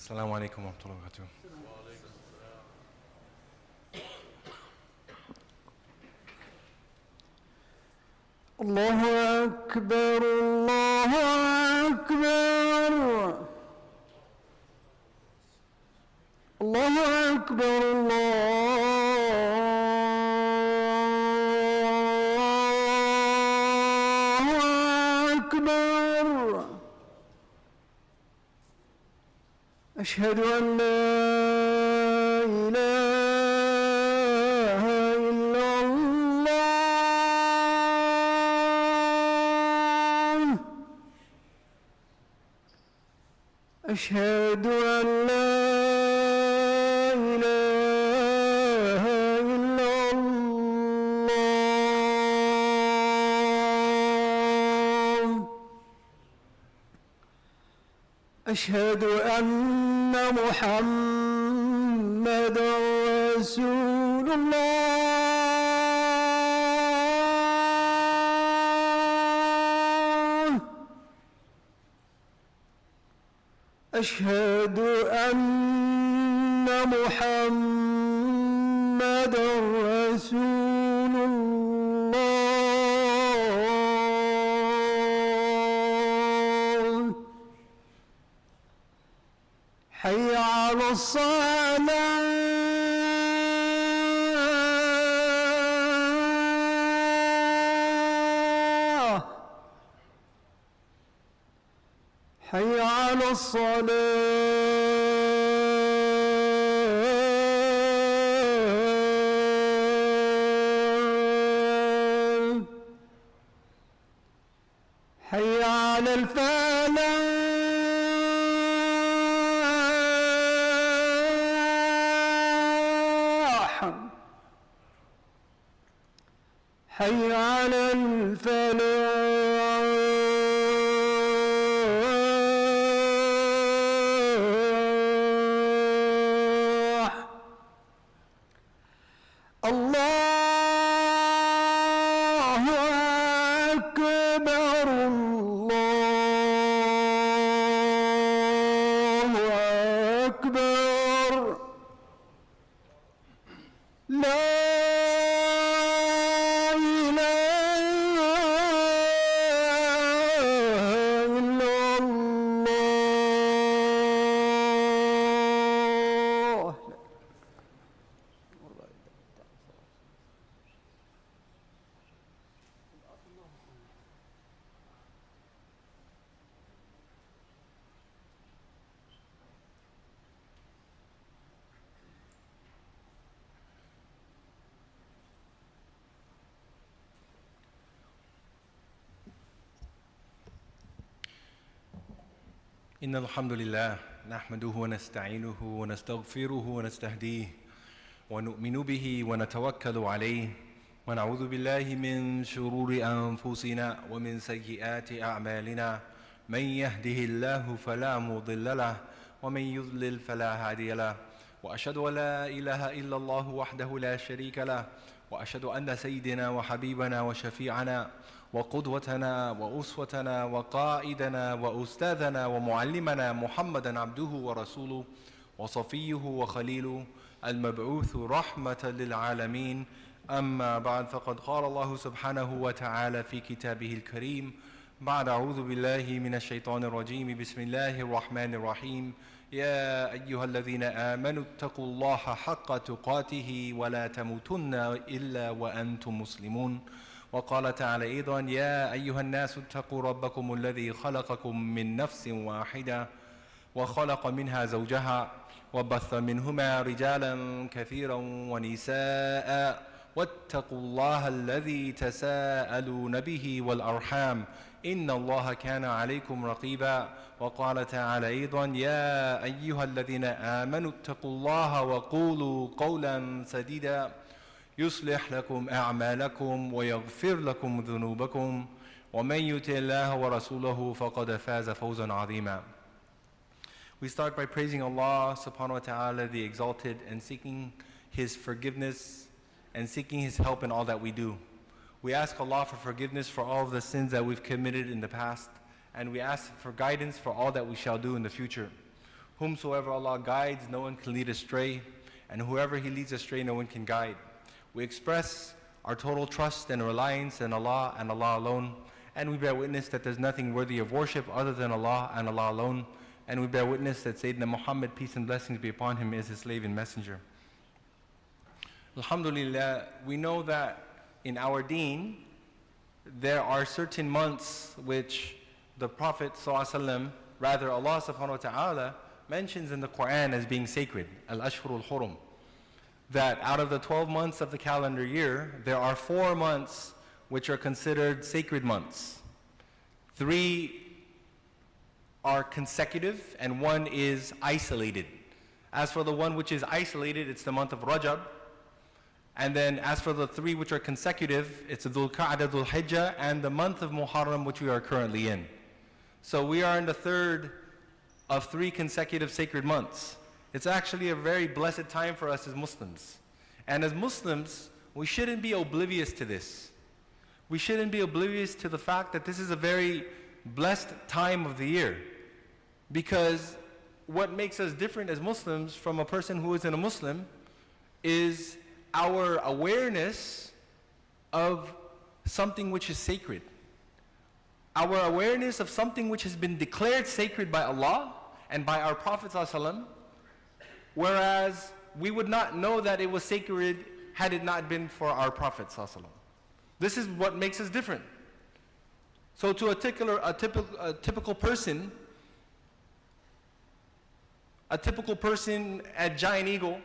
السلام عليكم ورحمة الله وبركاته. الله أكبر الله أكبر الله أكبر الله أكبر أشهد أن لا إله إلا الله أشهد أن لا إله إلا الله أشهد أن محمدًا رسول الله أشهد أن محمدًا رسول الله حي على الصلاة حي على الصلاة حي على الفلاح حي على الفلاح الله أكبر الله أكبر لا إن الحمد لله نحمده ونستعينه ونستغفره ونستهديه ونؤمن به ونتوكل عليه ونعوذ بالله من شرور أنفسنا ومن سيئات أعمالنا من يهده الله فلا مضل له ومن يضلل فلا هادي له وأشهد أن لا إله إلا الله وحده لا شريك له وأشهد أن سيدنا وحبيبنا وشفيعنا وقدوتنا وأسوتنا وقائدنا وأستاذنا ومعلمنا محمدًا عبده ورسوله وصفيه وخليله المبعوث رحمة للعالمين أما بعد فقد قال الله سبحانه وتعالى في كتابه الكريم بعد أعوذ بالله من الشيطان الرجيم بسم الله الرحمن الرحيم يا أيها الذين آمنوا اتقوا الله حق تقاته ولا تموتن إلا وأنتم مسلمون وقال تعالى أيضا يا أيها الناس اتقوا ربكم الذي خلقكم من نفس واحدة وخلق منها زوجها وبث منهما رجالا كثيرا ونساء واتقوا الله الذي تساءلون به والأرحام إن الله كان عليكم رقيبا وقال تعالى أيضا يا أيها الذين آمنوا اتقوا الله وقولوا قولا سديدا يصلح لكم أعمالكم ويغفر لكم ذنوبكم ومن يطع الله ورسوله فقد فاز فوزا عظيما. We start by praising Allah subhanahu wa ta'ala the exalted and seeking His forgiveness and seeking His help in all that we do. We ask Allah for forgiveness for all of the sins that we've committed in the past, and we ask for guidance for all that we shall do in the future. Whomsoever Allah guides, no one can lead astray, and whoever He leads astray, no one can guide. We express our total trust and reliance in Allah and Allah alone, and we bear witness that there's nothing worthy of worship other than Allah and Allah alone, and we bear witness that Sayyidina Muhammad, peace and blessings be upon him, is His slave and messenger. Alhamdulillah, we know that in our deen, there are certain months which the Prophet ﷺ, rather Allah subhanahu wa ta'ala, mentions in the Quran as being sacred, al-ashhurul hurum. That out of the 12 months of the calendar year, there are 4 months which are considered sacred months. 3 are consecutive and 1 is isolated. As for the one which is isolated, it's the month of Rajab. And then as for the 3 which are consecutive, it's Dhul Qa'dah, Dhul Hijjah, and the month of Muharram, which we are currently in. So we are in the 3rd of 3 consecutive sacred months. It's actually a very blessed time for us as Muslims. And as Muslims, we shouldn't be oblivious to this. We shouldn't be oblivious to the fact that this is a very blessed time of the year. Because what makes us different as Muslims from a person who isn't a Muslim is our awareness of something which is sacred. Our awareness of something which has been declared sacred by Allah and by our Prophet ﷺ, whereas we would not know that it was sacred had it not been for our Prophet ﷺ. This is what makes us different. So to a typical person at Giant Eagle,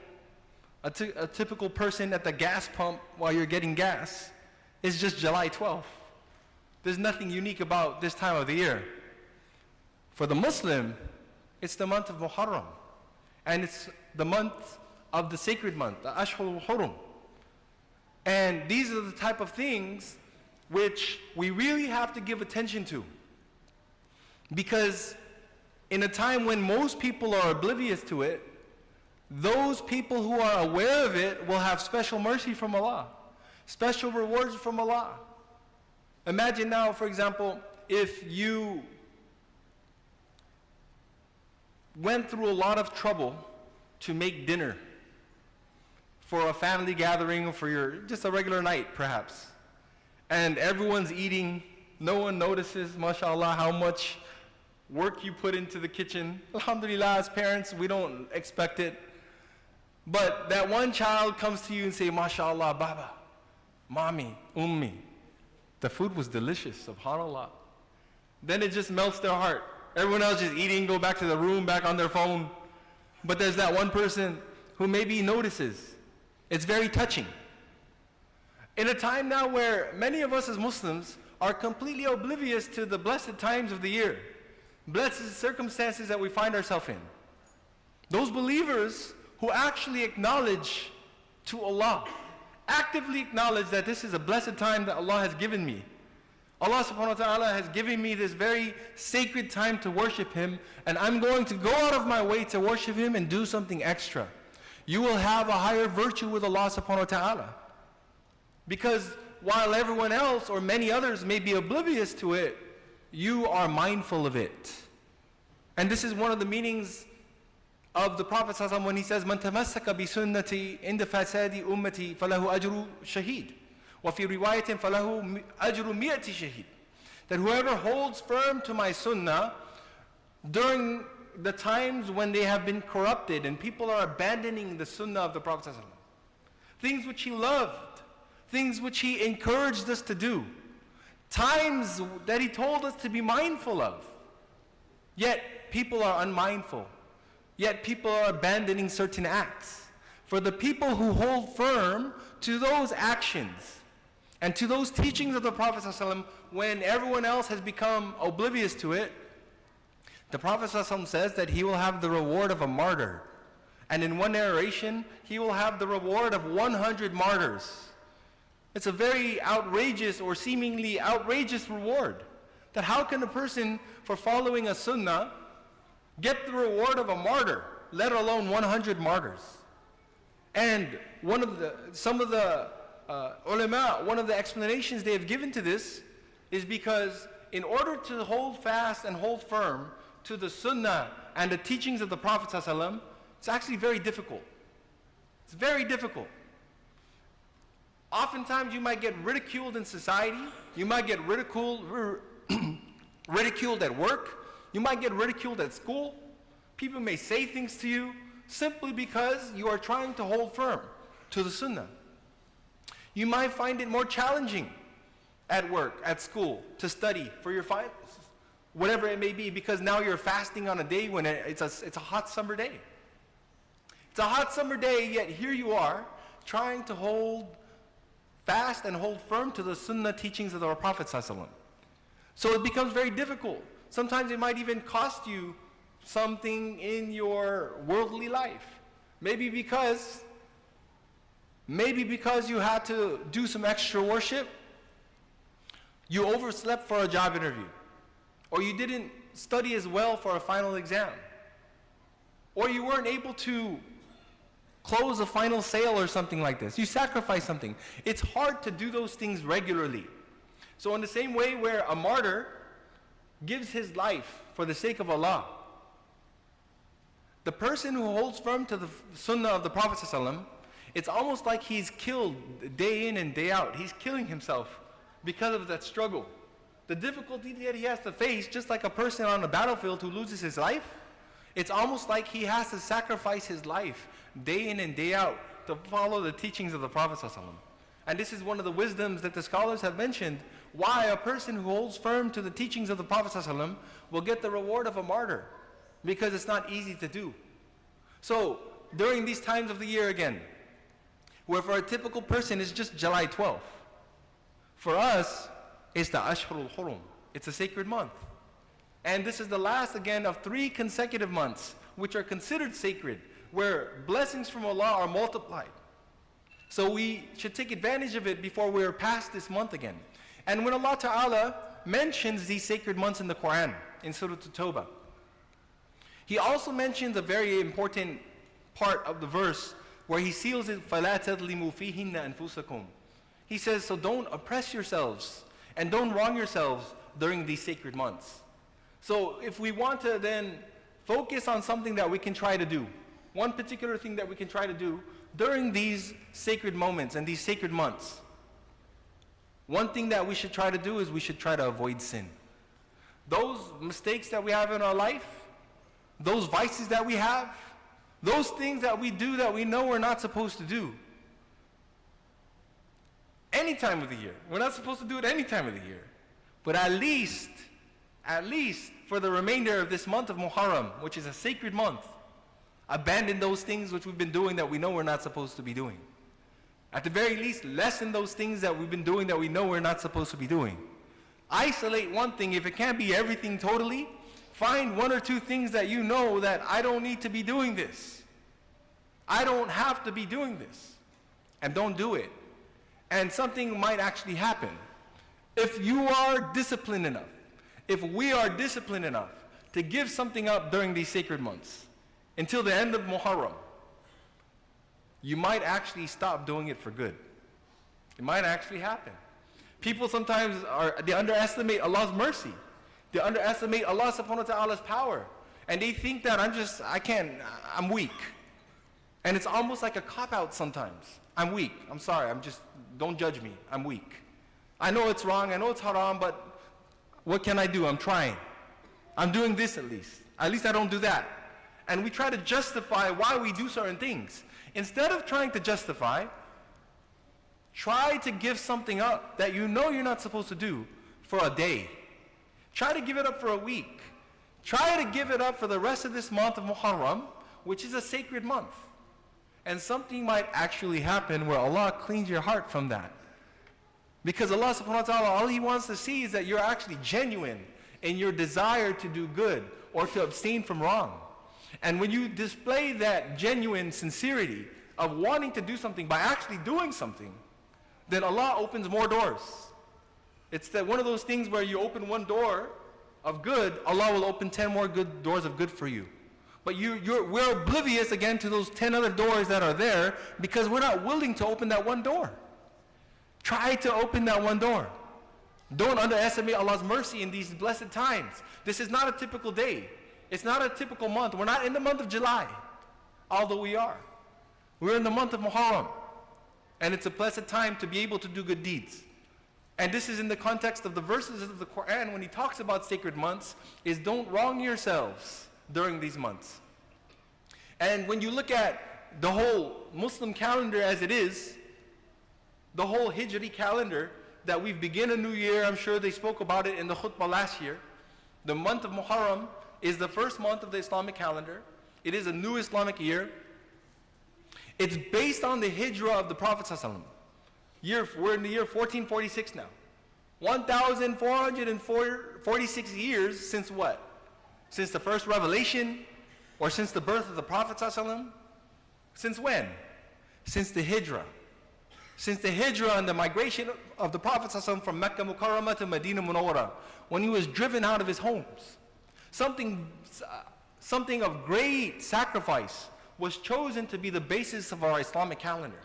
a typical person at the gas pump while you're getting gas, is just July 12th. There's nothing unique about this time of the year. For the Muslim, it's the month of Muharram. And it's the month of the sacred month, the Ashhurul Hurum. And these are the type of things which we really have to give attention to. Because in a time when most people are oblivious to it, those people who are aware of it will have special mercy from Allah, special rewards from Allah. Imagine now, for example, if you went through a lot of trouble to make dinner for a family gathering or for just a regular night perhaps, and everyone's eating, no one notices, mashallah, how much work you put into the kitchen. Alhamdulillah, as parents, we don't expect it. But that one child comes to you and say, mashallah, baba, mommy, ummi, the food was delicious, subhanallah. Then it just melts their heart. Everyone else just eating, go back to the room, back on their phone. But there's that one person who maybe notices. It's very touching. In a time now where many of us as Muslims are completely oblivious to the blessed times of the year, blessed circumstances that we find ourselves in. Those believers who actually acknowledge to Allah, actively acknowledge that this is a blessed time that Allah has given me. Allah subhanahu wa ta'ala has given me this very sacred time to worship Him, and I'm going to go out of my way to worship Him and do something extra. You will have a higher virtue with Allah subhanahu wa ta'ala. Because while everyone else or many others may be oblivious to it, you are mindful of it. And this is one of the meanings of the Prophet ﷺ when he says, "Man tamassaka bi sunnati inda fasadi ummati falahu ajru shaheed, wa fi riwayatin falahu ajru mi'ati shaheed." That whoever holds firm to my sunnah during the times when they have been corrupted and people are abandoning the sunnah of the Prophet ﷺ, things which he loved, things which he encouraged us to do, times that he told us to be mindful of, yet people are unmindful. Yet people are abandoning certain acts. For the people who hold firm to those actions and to those teachings of the Prophet ﷺ when everyone else has become oblivious to it, the Prophet ﷺ says that he will have the reward of a martyr. And in one narration, he will have the reward of 100 martyrs. It's a very outrageous or seemingly outrageous reward. That how can a person, for following a sunnah, get the reward of a martyr, let alone 100 martyrs? And some of the ulama, one of the explanations they have given to this is because in order to hold fast and hold firm to the sunnah and the teachings of the Prophet ﷺ, it's actually very difficult. It's very difficult. Oftentimes you might get ridiculed in society. You might get ridiculed at work. You might get ridiculed at school. People may say things to you simply because you are trying to hold firm to the Sunnah. You might find it more challenging at work, at school, to study for your finals, whatever it may be, because now you're fasting on a day when it's a hot summer day. It's a hot summer day, yet here you are trying to hold fast and hold firm to the Sunnah teachings of the Prophet ﷺ. So it becomes very difficult. Sometimes it might even cost you something in your worldly life. Maybe because you had to do some extra worship, you overslept for a job interview, or you didn't study as well for a final exam, or you weren't able to close a final sale or something like this. You sacrifice something. It's hard to do those things regularly. So in the same way where a martyr gives his life for the sake of Allah, the person who holds firm to the Sunnah of the Prophet ﷺ, it's almost like he's killed day in and day out. He's killing himself because of that struggle. The difficulty that he has to face, just like a person on a battlefield who loses his life, it's almost like he has to sacrifice his life day in and day out to follow the teachings of the Prophet ﷺ. And this is one of the wisdoms that the scholars have mentioned, why a person who holds firm to the teachings of the Prophet ﷺ will get the reward of a martyr, because it's not easy to do. So during these times of the year again, where for a typical person it's just July 12th, for us it's the Ashhurul Hurum. It's a sacred month. And this is the last again of 3 consecutive months which are considered sacred, where blessings from Allah are multiplied. So we should take advantage of it before we're past this month again. And when Allah Ta'ala mentions these sacred months in the Quran, in Surah At-Tawbah, He also mentions a very important part of the verse where He seals it, فَلَا تَظْلِمُوا فِيهِنَّ أَنفُسَكُمْ. He says, so don't oppress yourselves and don't wrong yourselves during these sacred months. So if we want to then focus on something that we can try to do, one particular thing that we can try to do during these sacred moments and these sacred months, one thing that we should try to do is we should try to avoid sin. Those mistakes that we have in our life, those vices that we have, those things that we do that we know we're not supposed to do, any time of the year. We're not supposed to do it any time of the year. But at least for the remainder of this month of Muharram, which is a sacred month, abandon those things which we've been doing that we know we're not supposed to be doing. At the very least, lessen those things that we've been doing that we know we're not supposed to be doing. Isolate one thing. If it can't be everything totally, find 1 or 2 things that you know that I don't need to be doing this. I don't have to be doing this. And don't do it. And something might actually happen. If you are disciplined enough, if we are disciplined enough to give something up during these sacred months until the end of Muharram, you might actually stop doing it for good. It might actually happen. People sometimes they underestimate Allah's mercy. They underestimate Allah subhanahu wa ta'ala's power. And they think that I'm weak. And it's almost like a cop-out sometimes. I'm weak. I'm sorry. Don't judge me. I'm weak. I know it's wrong. I know it's haram, but what can I do? I'm trying. I'm doing this at least. At least I don't do that. And we try to justify why we do certain things. Instead of trying to justify, try to give something up that you know you're not supposed to do for a day. Try to give it up for a week. Try to give it up for the rest of this month of Muharram, which is a sacred month. And something might actually happen where Allah cleans your heart from that. Because Allah subhanahu wa ta'ala, all He wants to see is that you're actually genuine in your desire to do good or to abstain from wrong. And when you display that genuine sincerity of wanting to do something by actually doing something, then Allah opens more doors. It's that one of those things where you open one door of good, Allah will open 10 more good doors of good for you. But we're oblivious again to those 10 other doors that are there because we're not willing to open that one door. Try to open that one door. Don't underestimate Allah's mercy in these blessed times. This is not a typical day. It's not a typical month. We're not in the month of July, although we are. We're in the month of Muharram. And it's a blessed time to be able to do good deeds. And this is in the context of the verses of the Quran when he talks about sacred months, is don't wrong yourselves during these months. And when you look at the whole Muslim calendar as it is, the whole Hijri calendar, that we've begun a new year, I'm sure they spoke about it in the khutbah last year. The month of Muharram is the first month of the Islamic calendar. It is a new Islamic year. It's based on the hijrah of the Prophet ﷺ. We're in the year 1446 now. 1,446 years since what? Since the first revelation? Or since the birth of the Prophet ﷺ? Since when? Since the hijrah. Since the hijrah and the migration of the Prophet ﷺ from Mecca Mukarramah to Medina Munawwarah, when he was driven out of his homes. Something of great sacrifice was chosen to be the basis of our Islamic calendar.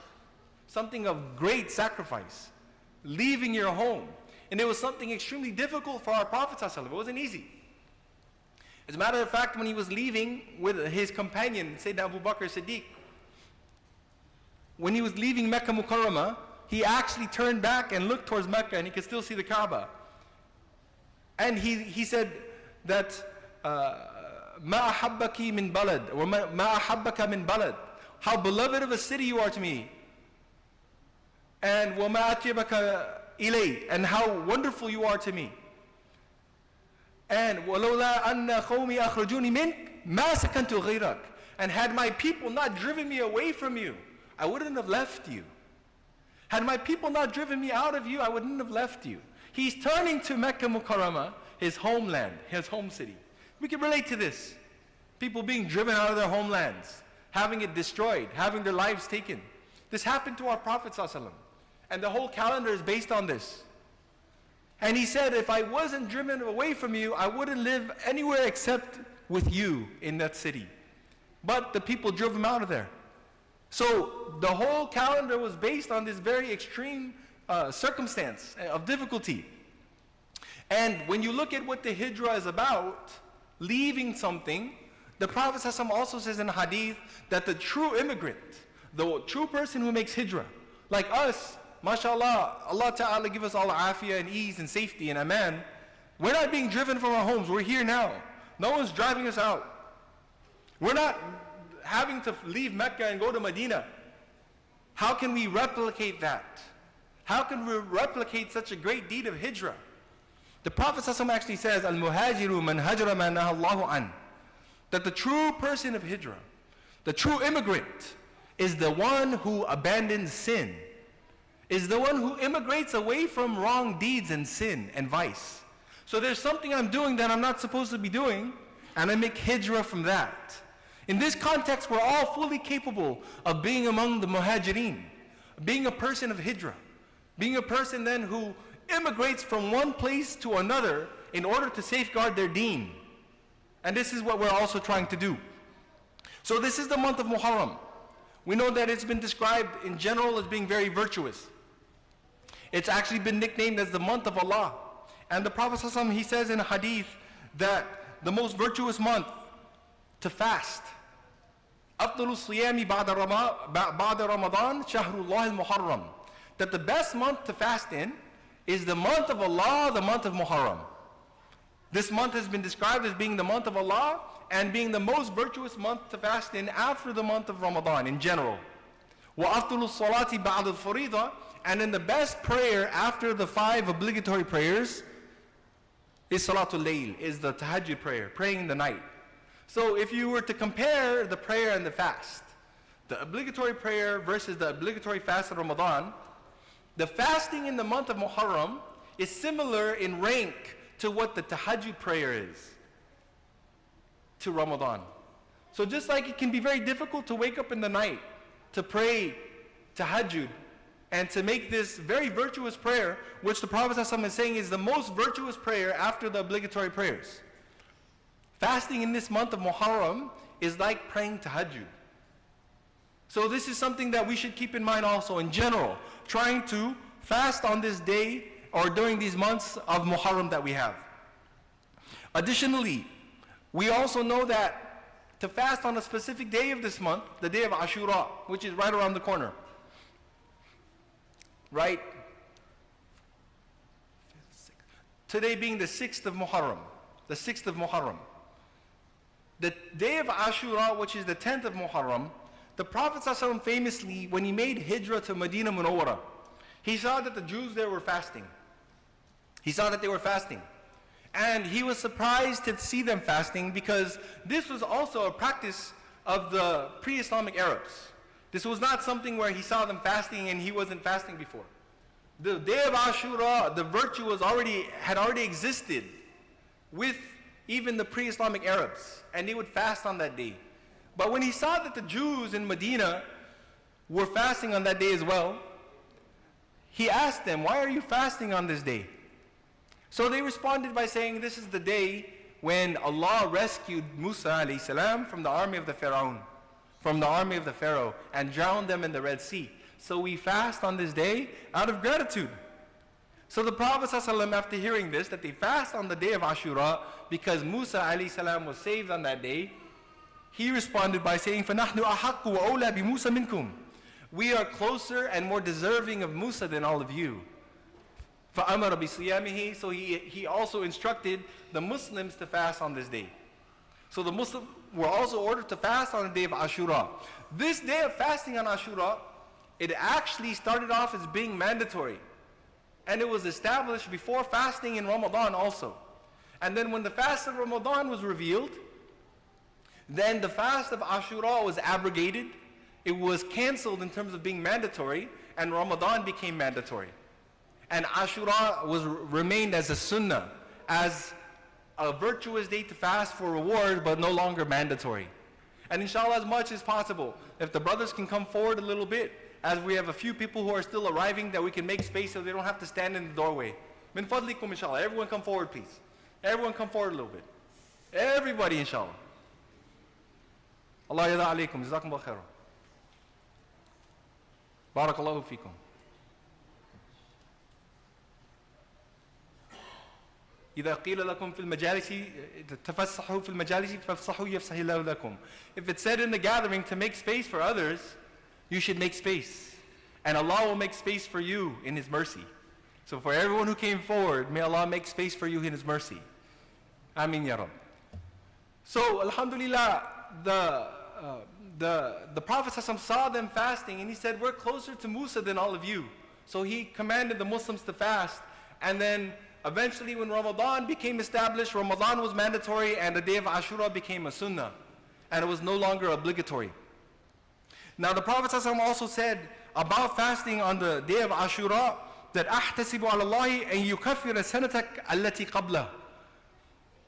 Something of great sacrifice. Leaving your home. And it was something extremely difficult for our Prophet ﷺ. It wasn't easy. As a matter of fact, when he was leaving with his companion, Sayyidina Abu Bakr Siddiq, when he was leaving Mecca Mukarramah, he actually turned back and looked towards Mecca and he could still see the Kaaba. And he said that, مَا أَحَبَّكِ مِنْ بَلَدٍ or مَا أَحَبَّكَ مِنْ بَلَدٍ, how beloved of a city you are to me. And وَمَا أَطْيَبَكَ إِلَيْ, and how wonderful you are to me. And وَلَوْلَا أَنَّ قَوْمِي أَخْرَجُونِي مِنْكَ مَا سَكَنْتُ غَيْرَكَ, and had my people not driven me away from you, I wouldn't have left you. Had my people not driven me out of you, I wouldn't have left you. He's turning to Mecca Mukarramah, his homeland, his home city. We can relate to this. People being driven out of their homelands, having it destroyed, having their lives taken. This happened to our Prophet ﷺ. And the whole calendar is based on this. And he said, if I wasn't driven away from you, I wouldn't live anywhere except with you in that city. But the people drove him out of there. So the whole calendar was based on this very extreme circumstance of difficulty. And when you look at what the hijrah is about, leaving something, the Prophet ﷺ also says in a hadith that the true immigrant, the true person who makes hijrah, like us, mashallah, Allah Ta'ala give us all afiyah and ease and safety and aman. We're not being driven from our homes. We're here now. No one's driving us out. We're not having to leave Mecca and go to Medina. How can we replicate that? How can we replicate such a great deed of hijrah? The Prophet ﷺ actually says, Al-muhajiru man hajra ma naha Allahu an, that the true person of hijrah, the true immigrant, is the one who abandons sin, is the one who immigrates away from wrong deeds and sin and vice. So there's something I'm doing that I'm not supposed to be doing, and I make hijrah from that. In this context, we're all fully capable of being among the muhajirin, being a person of hijrah, being a person then who immigrates from one place to another in order to safeguard their deen. And this is what we're also trying to do. So this is the month of Muharram. We know that it's been described in general as being very virtuous. It's actually been nicknamed as the month of Allah. And the Prophet ﷺ, he says in a hadith that the most virtuous month to fast, أفضل الصيام بعد رمضان شهر الله المحرم, that the best month to fast in is the month of Allah, the month of Muharram. This month has been described as being the month of Allah and being the most virtuous month to fast in after the month of Ramadan in general. وَأَفْضُلُ الصَّلَاةِ بَعْدَ الْفَرِيضَةِ, and then the best prayer after the 5 obligatory prayers is Salatul Layl, is the Tahajjud prayer, praying in the night. So if you were to compare the prayer and the fast, the obligatory prayer versus the obligatory fast of Ramadan, the fasting in the month of Muharram is similar in rank to what the Tahajjud prayer is to Ramadan. So just like it can be very difficult to wake up in the night to pray Tahajjud and to make this very virtuous prayer, which the Prophet ﷺ is saying is the most virtuous prayer after the obligatory prayers. Fasting in this month of Muharram is like praying Tahajjud. So this is something that we should keep in mind also in general, trying to fast on this day or during these months of Muharram that we have. Additionally, We also know that to fast on a specific day of this month, the day of Ashura, which is right around the corner. Right? Today being the 6th of Muharram. The 6th of Muharram. The day of Ashura, which is the 10th of Muharram, the Prophet ﷺ famously, when he made hijrah to Medina Munawwara, he saw that the Jews there were fasting. He saw that they were fasting. And he was surprised to see them fasting because this was also a practice of the pre-Islamic Arabs. This was not something where he saw them fasting and he wasn't fasting before. The day of Ashura, the virtue had already existed with even the pre-Islamic Arabs, and they would fast on that day. But when he saw that the Jews in Medina were fasting on that day as well, he asked them, why are you fasting on this day? So they responded by saying, this is the day when Allah rescued Musa alayhi salam from the army of the Pharaoh, and drowned them in the Red Sea. So we fast on this day out of gratitude. So the Prophet ﷺ, after hearing this, that they fast on the day of Ashura because Musa alayhi salam was saved on that day, he responded by saying, فَنَحْنُ أَحَقُّ وَأَوْلَى بِمُوسَى مِنْكُمْ. We are closer and more deserving of Musa than all of you. فَأَمَرَ بِصِيَامِهِ. So he also instructed the Muslims to fast on this day. So the Muslims were also ordered to fast on the day of Ashura. This day of fasting on Ashura, it actually started off as being mandatory. And it was established before fasting in Ramadan also. And then when the fast of Ramadan was revealed, then the fast of Ashura was abrogated. It was cancelled in terms of being mandatory, and Ramadan became mandatory. And Ashura remained as a sunnah, as a virtuous day to fast for reward, but no longer mandatory. And inshallah, as much as possible, if the brothers can come forward a little bit, as we have a few people who are still arriving, that we can make space so they don't have to stand in the doorway. Min fadlikum inshallah. Everyone come forward, please. Everyone come forward a little bit. Everybody inshallah. Allah yada alaykum. Jazakum Allah khairan. Barakallahu feekum. إذا قيل لكم في المجالس تفسحوا في المجالس فافسحوا يفسح الله لكم. If it's said in the gathering to make space for others, you should make space. And Allah will make space for you in His mercy. So for everyone who came forward, may Allah make space for you in His mercy. Ameen ya Rabb. So Alhamdulillah, the Prophet ﷺ saw them fasting and he said, we're closer to Musa than all of you. So he commanded the Muslims to fast, and then eventually when Ramadan became established, Ramadan was mandatory and the day of Ashura became a sunnah, and it was no longer obligatory. Now the Prophet ﷺ also said about fasting on the day of Ashura that أَحْتَسِبُ عَلَى اللَّهِ أَن يُكَفِّرَ سَنَتَكَ الَّتِي قَبْلَهُ.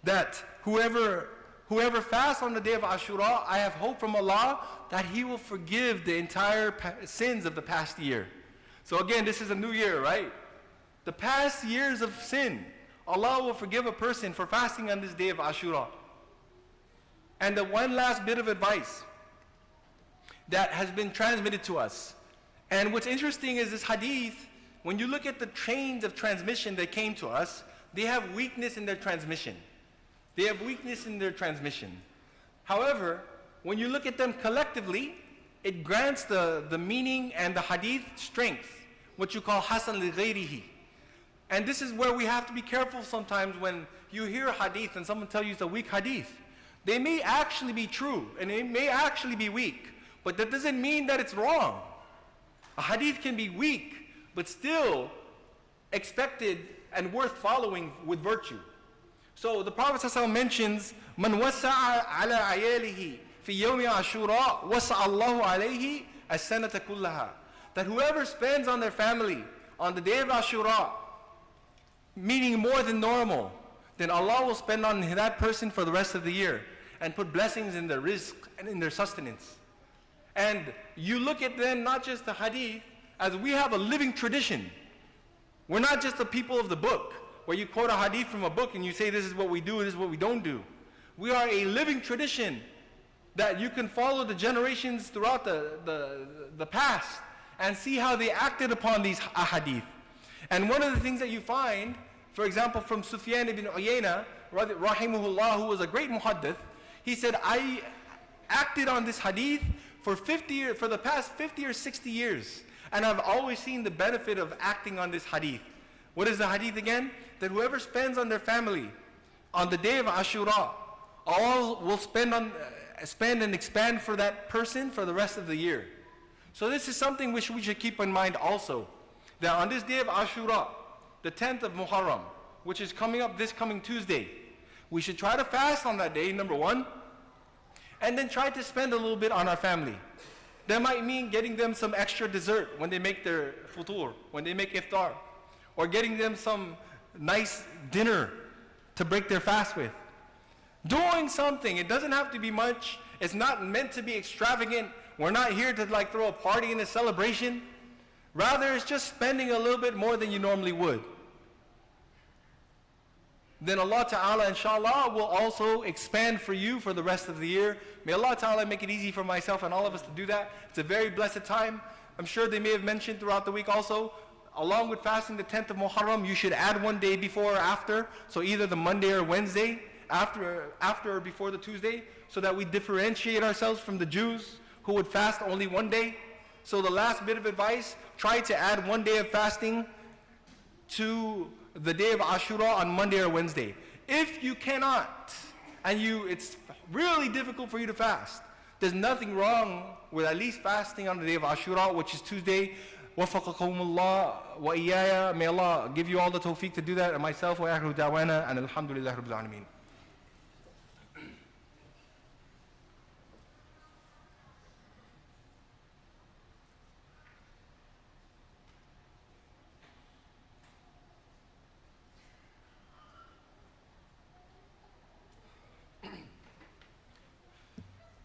That whoever fasts on the day of Ashura, I have hope from Allah that He will forgive the entire sins of the past year. So again, this is a new year, right? The past years of sin, Allah will forgive a person for fasting on this day of Ashura. And the one last bit of advice that has been transmitted to us. And what's interesting is this hadith, when you look at the chains of transmission that came to us, they have weakness in their transmission. They have weakness in their transmission. However, when you look at them collectively, it grants the meaning and the hadith strength, what you call hasan li ghayrihi. And this is where we have to be careful sometimes when you hear a hadith and someone tells you it's a weak hadith. They may actually be true and it may actually be weak, but that doesn't mean that it's wrong. A hadith can be weak, but still expected and worth following with virtue. So the Prophet ﷺ mentions, "Man wasa'a ala ayalihi fi yawmi Ashura wasa'a Allahu alayhi as-sanata kullaha." That whoever spends on their family on the day of Ashura, meaning more than normal, then Allah will spend on that person for the rest of the year and put blessings in their rizq and in their sustenance. And you look at them, not just the hadith, as we have a living tradition. We're not just the people of the book, where you quote a hadith from a book and you say this is what we do, this is what we don't do. We are a living tradition that you can follow the generations throughout the past and see how they acted upon these ahadith. And one of the things that you find, for example, from Sufyan ibn Uyayna, rahimahullah, who was a great muhaddith, he said, I acted on this hadith for the past 50 or 60 years. And I've always seen the benefit of acting on this hadith. What is the hadith again? That whoever spends on their family on the day of Ashura, all will spend and expand for that person for the rest of the year. So this is something which we should keep in mind also. That on this day of Ashura, the 10th of Muharram, which is coming up this coming Tuesday, we should try to fast on that day, number one, and then try to spend a little bit on our family. That might mean getting them some extra dessert when they make their futur, when they make iftar, or getting them some nice dinner to break their fast with. Doing something, it doesn't have to be much, it's not meant to be extravagant. We're not here to like throw a party and a celebration. Rather, it's just spending a little bit more than you normally would. Then Allah Ta'ala, inshallah, will also expand for you for the rest of the year. May Allah Ta'ala make it easy for myself and all of us to do that. It's a very blessed time. I'm sure they may have mentioned throughout the week also, along with fasting the 10th of Muharram, you should add one day before or after. So either the Monday or Wednesday, after or before the Tuesday, so that we differentiate ourselves from the Jews who would fast only one day. So the last bit of advice, try to add one day of fasting to the day of Ashura on Monday or Wednesday. If you cannot, and it's really difficult for you to fast, there's nothing wrong with at least fasting on the day of Ashura, which is Tuesday. Wafaqakumullah wa iyaya. May Allah give you all the tawfiq to do that, and myself wa akhiru da'wana, and alhamdulillah rabbil alameen.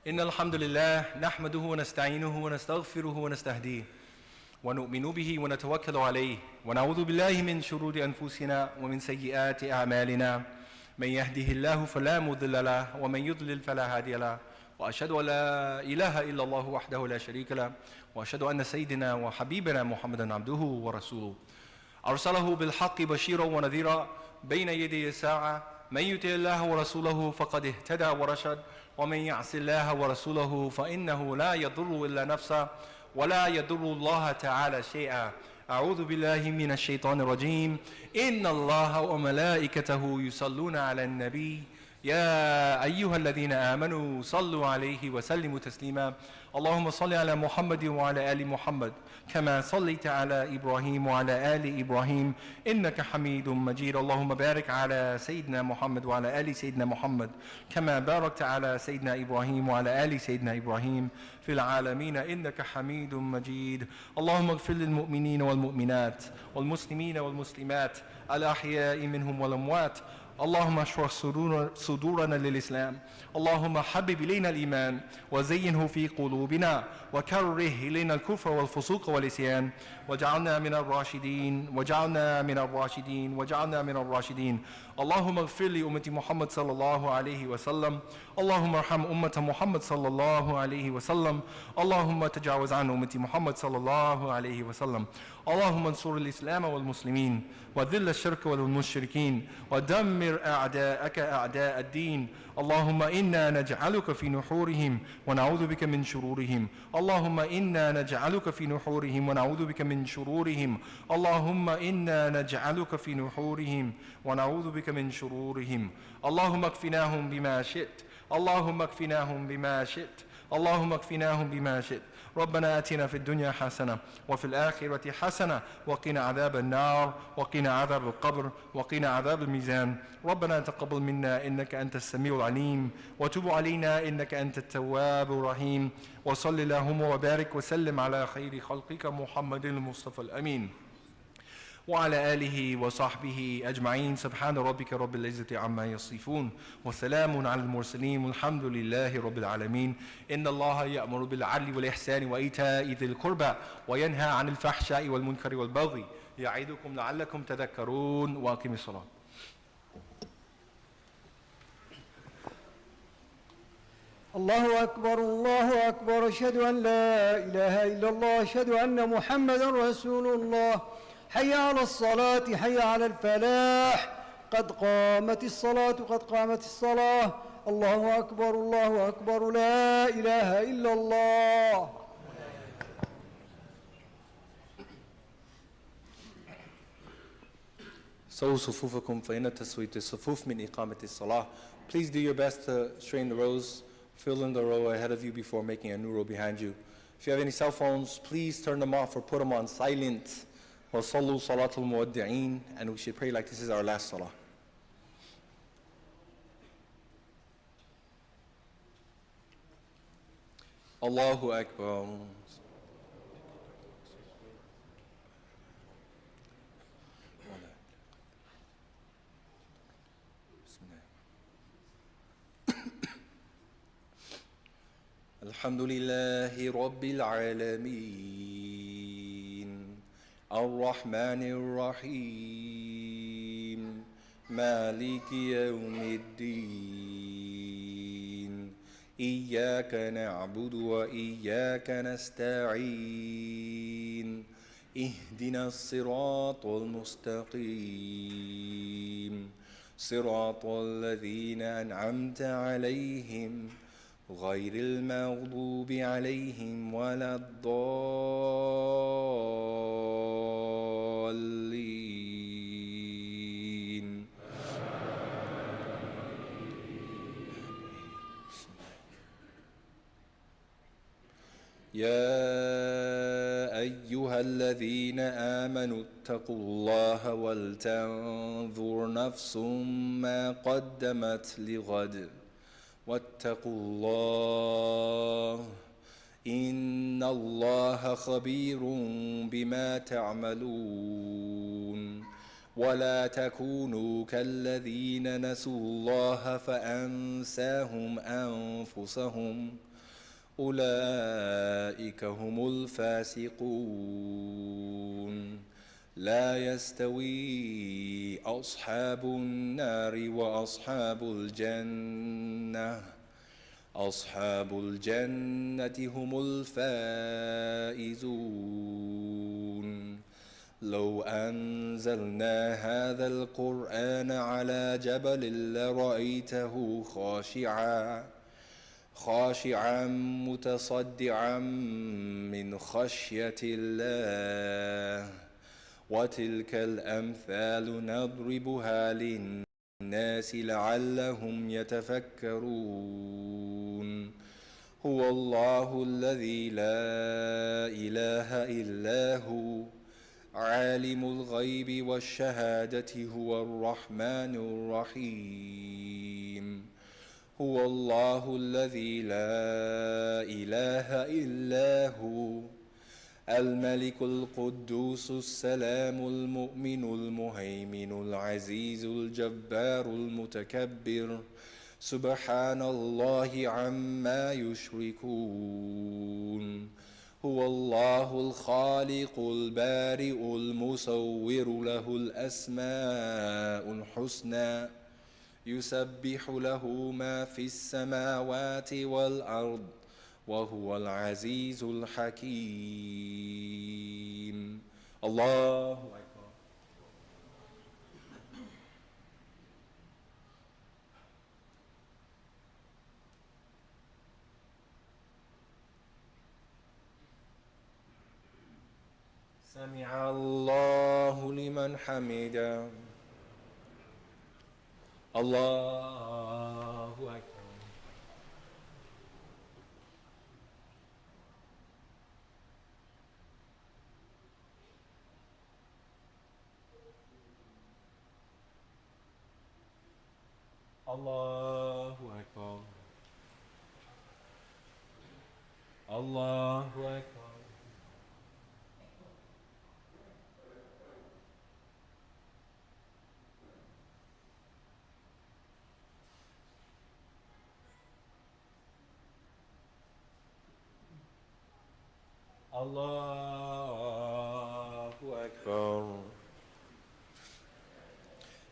إن الحمد لله نحمده ونستعينه ونستغفره ونستهديه ونؤمن به ونتوكل عليه ونعوذ بالله من شرور أنفسنا ومن سيئات أعمالنا من يهده الله فلا مضل له ومن يضلل فلا هادي له وأشهد أن لا إله إلا الله وحده لا شريك له وأشهد أن سيدنا وحبيبنا محمدا عبده ورسوله أرسله بالحق بشيرا ونذيرا بين يدي الساعة من يطع الله ورسوله فقد اهتدى ورشد ومن يعص الله ورسوله فإنه لا يضر إلا نفسه ولا يضر الله تعالى شيئا. أعوذ بالله من الشيطان الرجيم. إن الله وملائكته يصلون على النبي يا أيها الذين آمنوا صلوا عليه وسلموا تسليما. اللهم صل على محمد وعلى آل محمد كما صليت على إبراهيم وعلى آل إبراهيم إنك حميد مجيد. اللهم بارك على سيدنا محمد وعلى آل سيدنا محمد كما باركت على سيدنا إبراهيم وعلى آل سيدنا إبراهيم في العالمين إنك حميد مجيد. اللهم اغفر للمؤمنين والمؤمنات والمسلمين والمسلمات الأحياء منهم والأموات. اللهم اشرح صدورنا للإسلام. اللهم حبب إلينا الإيمان وزينه في قلوبنا وكره إلينا الكفر والفسوق والعصيان وجعلنا من الراشدين وجعلنا من الراشدين. اللهم اغفر لأمة محمد صلى الله عليه وسلم. اللهم ارحم أمة محمد صلى الله عليه وسلم. اللهم تجاوز عن أمة محمد صلى الله عليه وسلم. اللهم انصر الإسلام والمسلمين وذل الشرك والمشركين ودمر أعداءك أعداء الدين. اللهم إنا نجعلك في نحورهم ونعوذ بك من شرورهم. اللهم إنا نجعلك في نحورهم ونعوذ بك من شرورهم. اللهم إنا نجعلك في نحورهم ونعوذ بك من شرورهم. اللهم اكفناهم بما شئت. اللهم اكفناهم بما شئت. اللهم اكفناهم بما شئت. ربنا آتنا في الدنيا حسنة وفي الآخرة حسنة وقنا عذاب النار وقنا عذاب القبر وقنا عذاب الميزان. ربنا تقبل منا إنك أنت السميع العليم وتب علينا إنك أنت التواب الرحيم. وصل اللهم وبارك وسلم على خير خلقك محمد المصطفى الأمين وعلى آله وصحبه أجمعين. سبحان ربك رب العزة عما يصفون وسلام على المرسلين والحمد لله رب العالمين. إن الله يأمر بالعدل والإحسان وإيتاء ذي القربى وينهى عن الفحشاء والمنكر والبغي يعظكم لعلكم تذكرون. وأقم الصلاة. الله أكبر الله أكبر. أشهد أن لا إله إلا الله. أشهد أن محمدا رسول الله. حي على الصلاة حي على الفلاح. قد قامت الصلاة قد قامت الصلاة الله أكبر الله أكبر لا إله إلا الله. سووا صفوفكم فإن تسوية الصفوف من إقامة الصلاة. Please do your best to straighten the rows, fill in the row ahead of you before making a new row behind you. If you have any cell phones, please turn them off or put them on silent. وصلوا صلاة المودعين, and we should pray like this is our last salah. Allahu Akbar. الحمد لله رب العالمين الرحمن الرحيم مالك يوم الدين إياك نعبد وإياك نستعين اهدنا الصراط المستقيم صراط الذين أنعمت عليهم غير المغضوب عليهم ولا الضالين. يا أيها الذين آمنوا اتقوا الله ولتنظر نفس ما قدمت لغد واتقوا الله إن الله خبير بما تعملون ولا تكونوا كالذين نسوا الله فأنساهم أنفسهم أولئك هم الفاسقون لا يستوي أصحاب النار وأصحاب الجنة أصحاب الجنة هم الفائزون لو أنزلنا هذا القرآن على جبل لرأيته خاشعا متصدعا من خشية الله وتلك الأمثال نضربها للناس لعلهم يتفكرون هو الله الذي لا إله إلا هو عالم الغيب والشهادة هو الرحمن الرحيم هو الله الذي لا إله إلا هو الملك القدوس السلام المؤمن المهيمن العزيز الجبار المتكبر سبحان الله عما يشركون هو الله الخالق البارئ المصور له الأسماء الحسنى يسبح له ما في السماوات والأرض وهو العزيز الحكيم الله أكبر سمع الله لمن حمده الله أكبر الله أكبر الله أكبر الله أكبر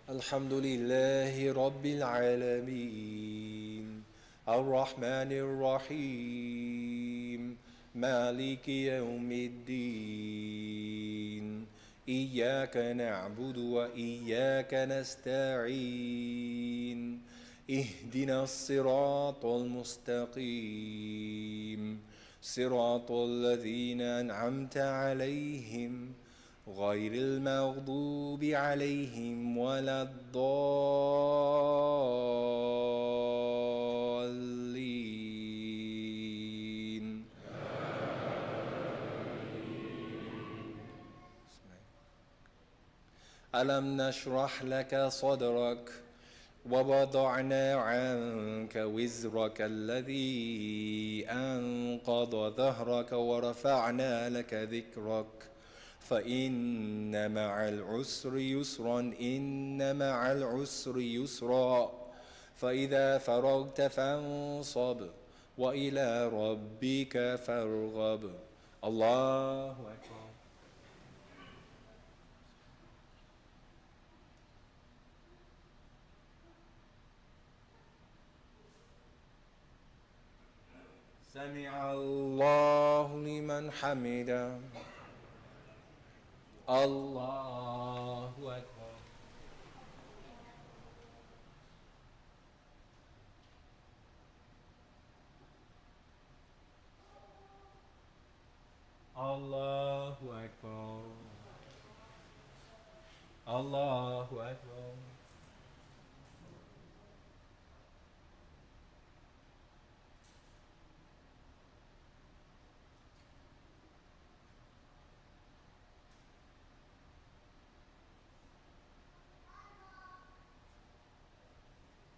الحمد لله رب العالمين الرحمن الرحيم مالك يوم الدين إياك نعبد وإياك نستعين اهدنا الصراط المستقيم صراط الذين أنعمت عليهم غير المغضوب عليهم ولا الضالين ألم نشرح لك صدرك ووضعنا عنك وزرك الذي أنقض ظهرك ورفعنا لك ذكرك فإن مع العسر يسرا إن مع العسر يسرا فإذا فرغت فانصب وإلى ربك فارغب الله أكبر سمع الله لمن حمده الله أكبر الله أكبر الله أكبر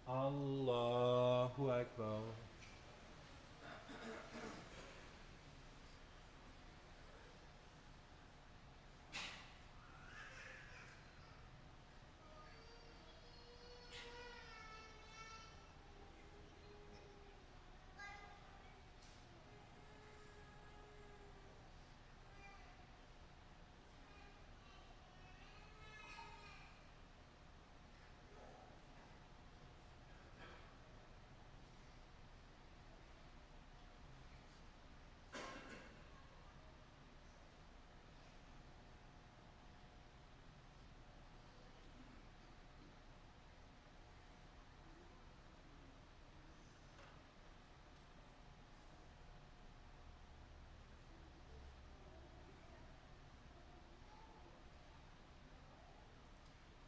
الله أكبر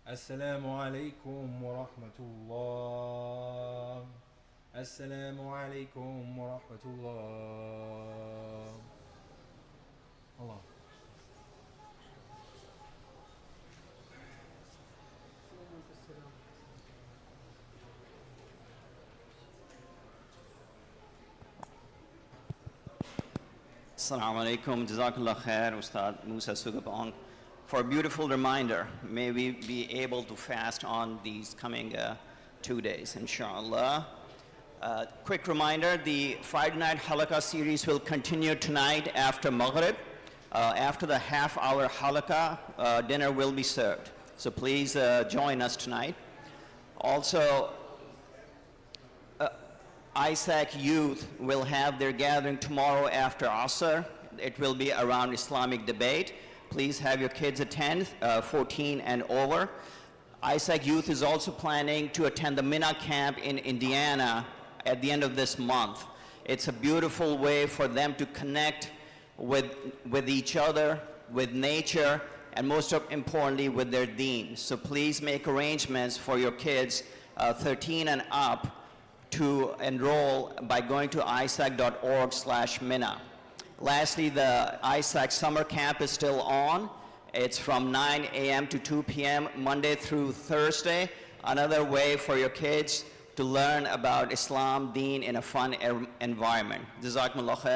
السلام عليكم ورحمة الله السلام عليكم ورحمة الله الله Assalamu alaikum, Jazakallah khair, Ustad Musa Sugapong. For a beautiful reminder, may we be able to fast on these coming 2 days, inshallah. Quick reminder, the Friday night halaqah series will continue tonight after Maghrib. After the half-hour halaqah, dinner will be served. So please join us tonight. Also, ISAK youth will have their gathering tomorrow after Asr. It will be around Islamic debate. Please have your kids attend, 14 and over. ISAK youth is also planning to attend the Mina camp in Indiana at the end of this month. It's a beautiful way for them to connect with each other, with nature, and most importantly, with their deen. So please make arrangements for your kids 13 and up to enroll by going to isak.org/Mina. Lastly, the ISAK summer camp is still on. It's from 9 a.m. to 2 p.m. Monday through Thursday. Another way for your kids to learn about Islam, deen in a fun environment. Jazakumullah khair.